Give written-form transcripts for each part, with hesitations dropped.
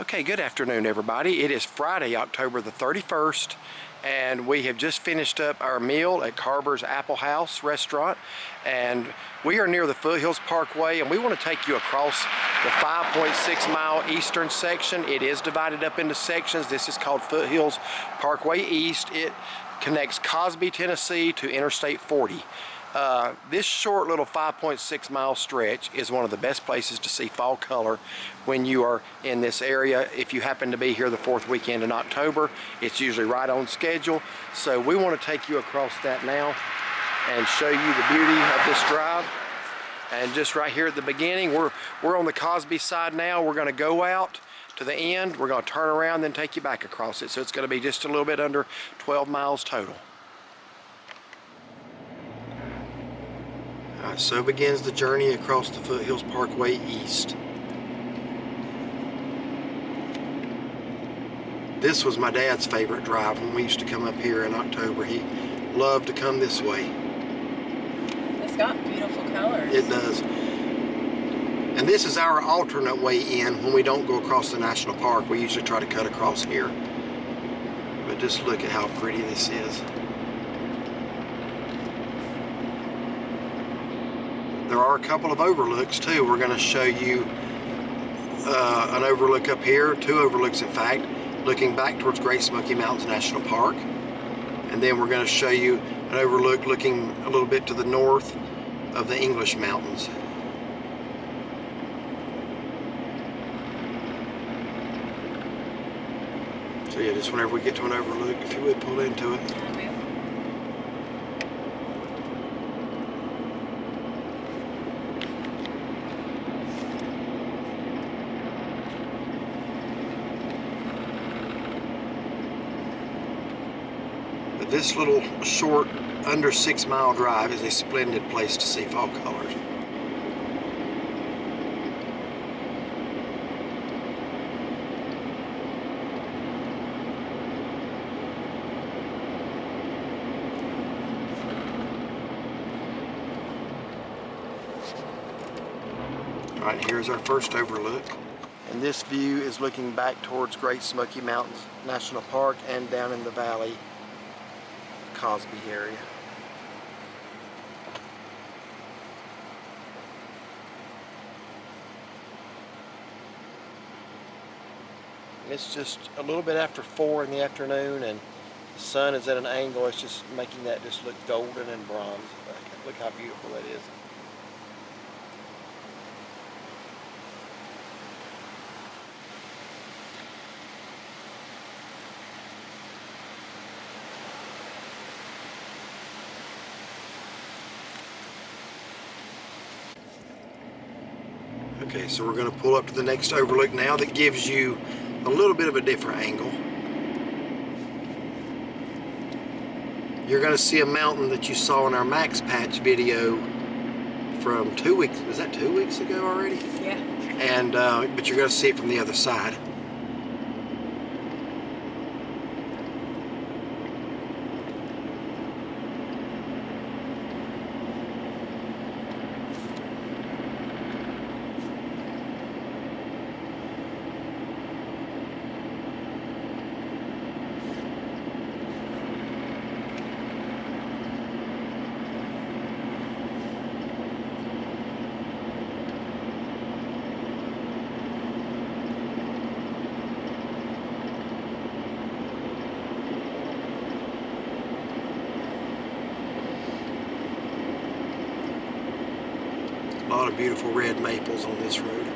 Okay, good afternoon everybody. It is Friday, October the 31st, and we have just finished up our meal at Carver's Apple House restaurant, and we are near the Foothills Parkway, and we want to take you across the 5.6 mile eastern section. It is divided up into sections. This is called Foothills Parkway East. It connects Cosby, Tennessee to Interstate 40. This short little 5.6 mile stretch is one of the best places to see fall color when you are in this area. If you happen to be here the fourth weekend in October, it's usually right on schedule. So we want to take you across that now and show you the beauty of this drive. And just right here at the beginning, we're on the Cosby side now. We're going to go out to the end, we're going to turn around, then take you back across it. So it's going to be just a little bit under 12 miles total. Alright, so begins the journey across the Foothills Parkway East. This was my dad's favorite drive when we used to come up here in October. He loved to come this way. It's got beautiful colors. It does. And this is our alternate way in when we don't go across the national park. We usually try to cut across here. But just look at how pretty this is. There are a couple of overlooks too. We're going to show you an overlook up here, two overlooks in fact, looking back towards Great Smoky Mountains National Park. And then we're going to show you an overlook looking a little bit to the north of the English Mountains. So yeah, just whenever we get to an overlook, if you would pull into it. This little short, under 6 mile drive is a splendid place to see fall colors. Alright, here's our first overlook. And this view is looking back towards Great Smoky Mountains National Park and down in the valley Cosby area. And it's just a little bit after 4 in the afternoon, and the sun is at an angle. It's just making that just look golden and bronze. Look how beautiful that is. Okay, so we're going to pull up to the next overlook now that gives you a little bit of a different angle. You're going to see a mountain that you saw in our Max Patch video from 2 weeks, was that 2 weeks ago already? Yeah. And, but you're going to see it from the other side. A lot of beautiful red maples on this road.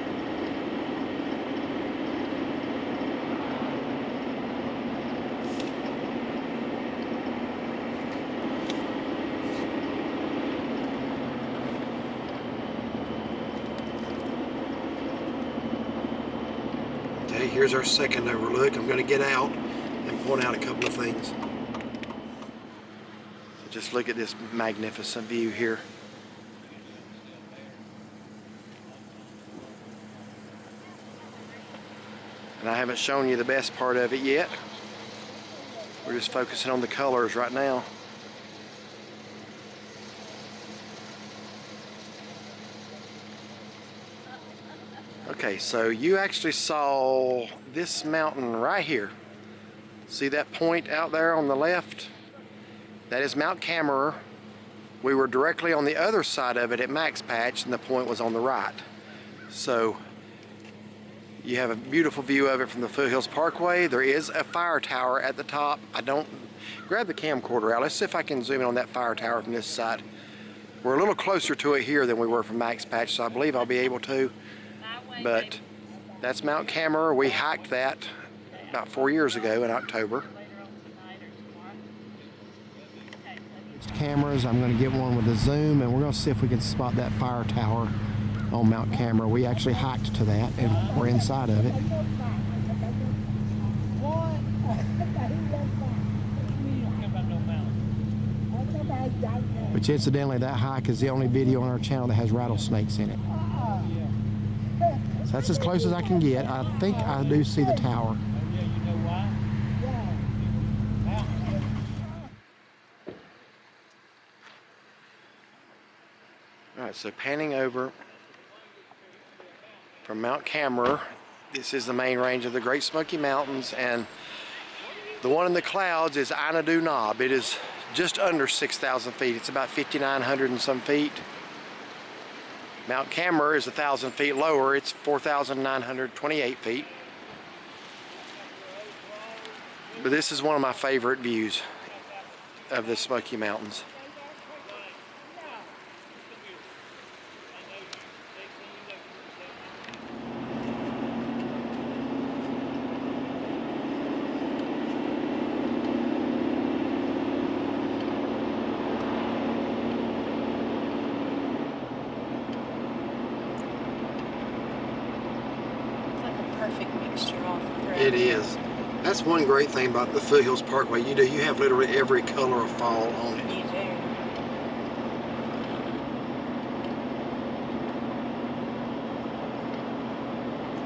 Okay, here's our second overlook. I'm going to get out and point out a couple of things. So just look at this magnificent view here. And I haven't shown you the best part of it yet. We're just focusing on the colors right now. Okay, so you actually saw this mountain right here. See that point out there on the left? That is Mount Camerer. We were directly on the other side of it at Max Patch, and the point was on the right. So you have a beautiful view of it from the Foothills Parkway. There is a fire tower at the top. Grab the camcorder out. Let's see if I can zoom in on that fire tower from this side. We're a little closer to it here than we were from Max Patch, so I believe I'll be able to. But that's Mount Camerer. We hiked that about 4 years ago in October. Cameras, I'm going to get one with a zoom, and we're going to see if we can spot that fire tower on Mount Camerer. We actually hiked to that, and we're inside of it. Which incidentally, that hike is the only video on our channel that has rattlesnakes in it. So that's as close as I can get. I think I do see the tower. Alright, so panning over from Mount Camerer, this is the main range of the Great Smoky Mountains, and the one in the clouds is Inadu Knob. It is just under 6,000 feet. It's about 5,900 and some feet. Mount Camerer is 1,000 feet lower. It's 4,928 feet. But this is one of my favorite views of the Smoky Mountains. Perfect mixture all throughout. It is. That's one great thing about the Foothills Parkway. You have literally every color of fall on it. You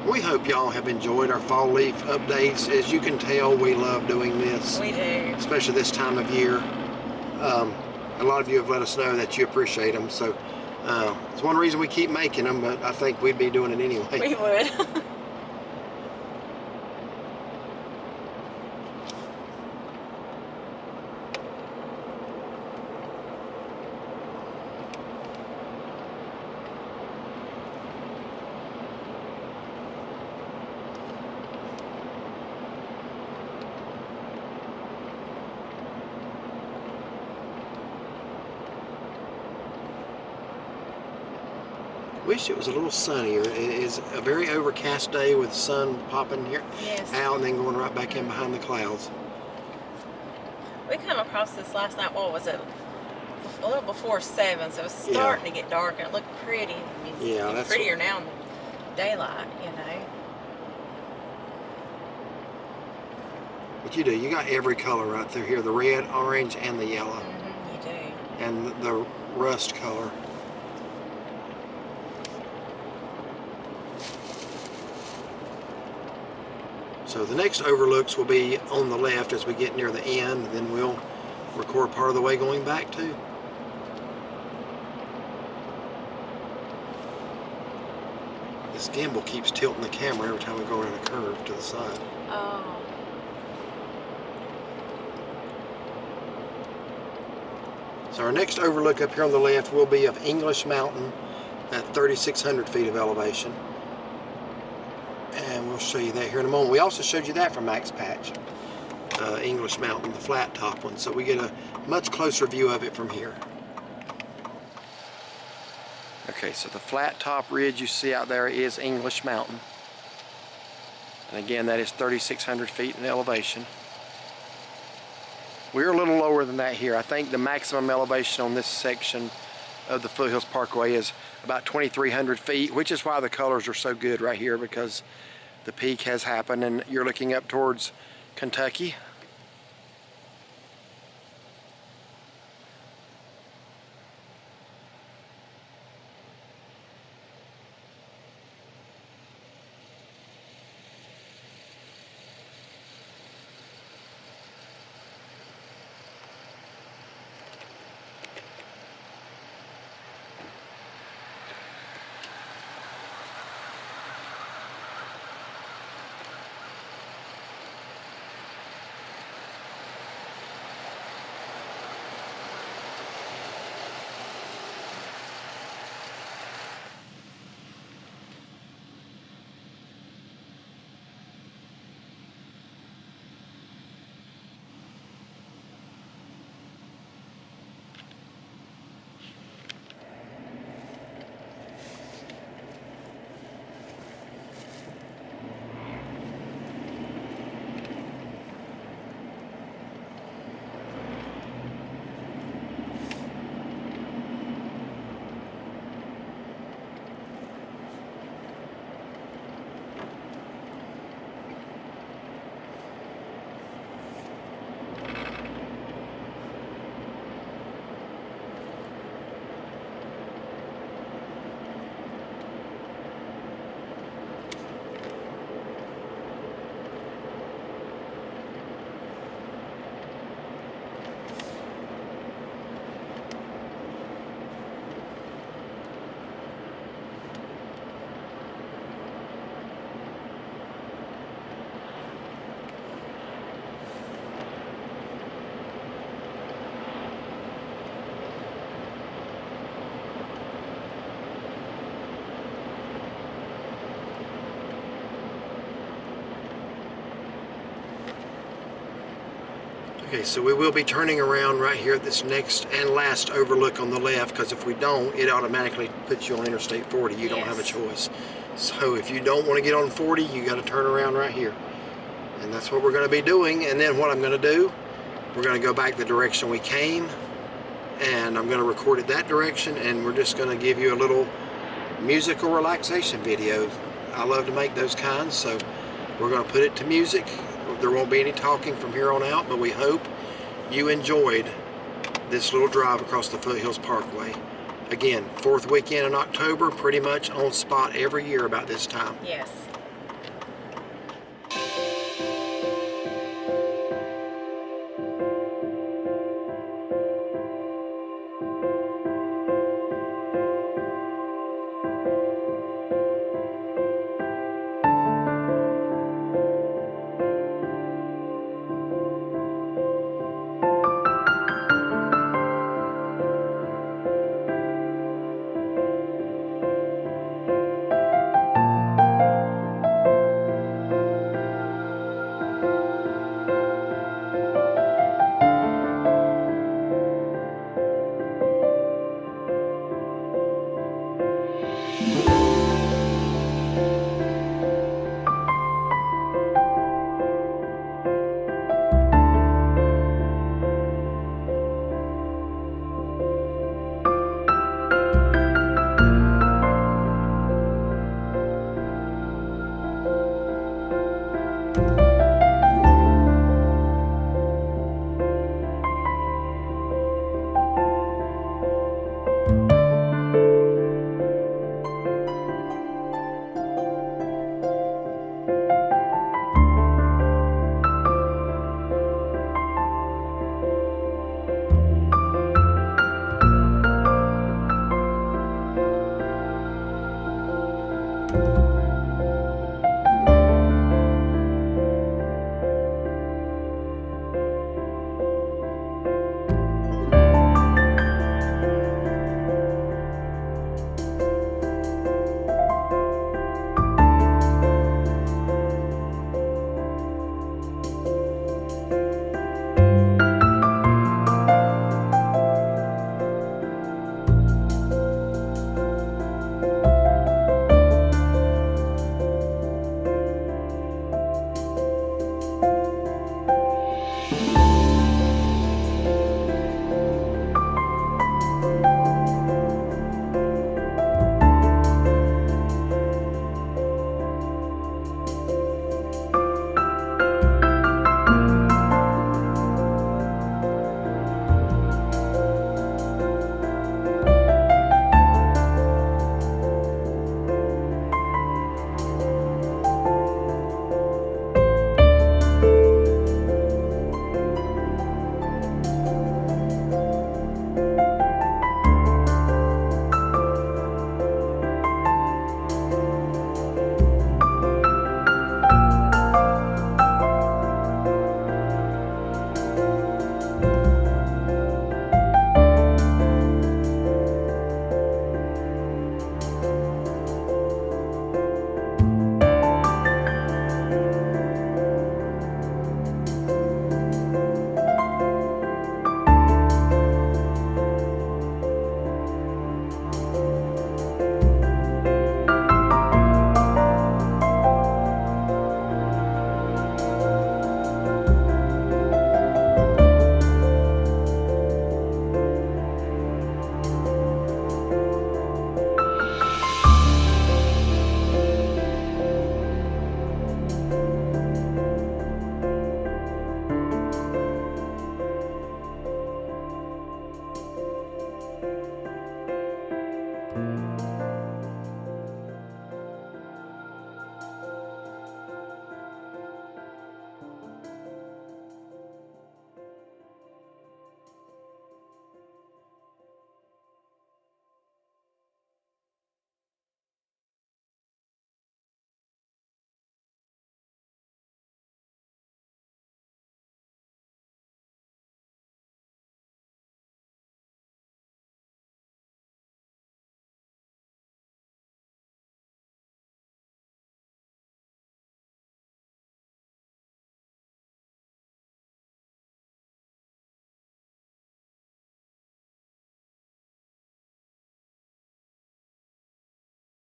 do. We hope y'all have enjoyed our fall leaf updates. As you can tell, we love doing this. We do. Especially this time of year. A lot of you have let us know that you appreciate them. So it's one reason we keep making them, but I think we'd be doing it anyway. We would. Wish it was a little sunnier. It is a very overcast day with the sun popping here out and then going right back in behind the clouds. We come across this last night. What was it? A little before 7, so it was starting to get dark, and it looked pretty. It's prettier now in the daylight, you know. But you do. You got every color right through here: the red, orange, and the yellow. You do. And the rust color. So the next overlooks will be on the left as we get near the end, and then we'll record part of the way going back too. This gimbal keeps tilting the camera every time we go around a curve to the side. Oh. So our next overlook up here on the left will be of English Mountain at 3,600 feet of elevation. And we'll show you that here in a moment. We also showed you that from Max Patch, English Mountain, the flat top one. So we get a much closer view of it from here. Okay, so the flat top ridge you see out there is English Mountain. And again, that is 3,600 feet in elevation. We're a little lower than that here. I think the maximum elevation on this section of the Foothills Parkway is about 2,300 feet, which is why the colors are so good right here, because the peak has happened and you're looking up towards Kentucky. Okay, so we will be turning around right here at this next and last overlook on the left, because if we don't, it automatically puts you on Interstate 40. You don't have a choice. So if you don't want to get on 40, you got to turn around right here. And that's what we're going to be doing. And then what I'm going to do, we're going to go back the direction we came, and I'm going to record it that direction, and we're just going to give you a little musical relaxation video. I love to make those kinds, so we're going to put it to music. There won't be any talking from here on out, but we hope you enjoyed this little drive across the Foothills Parkway. Again, 4th weekend in October, pretty much on spot every year about this time. Yes.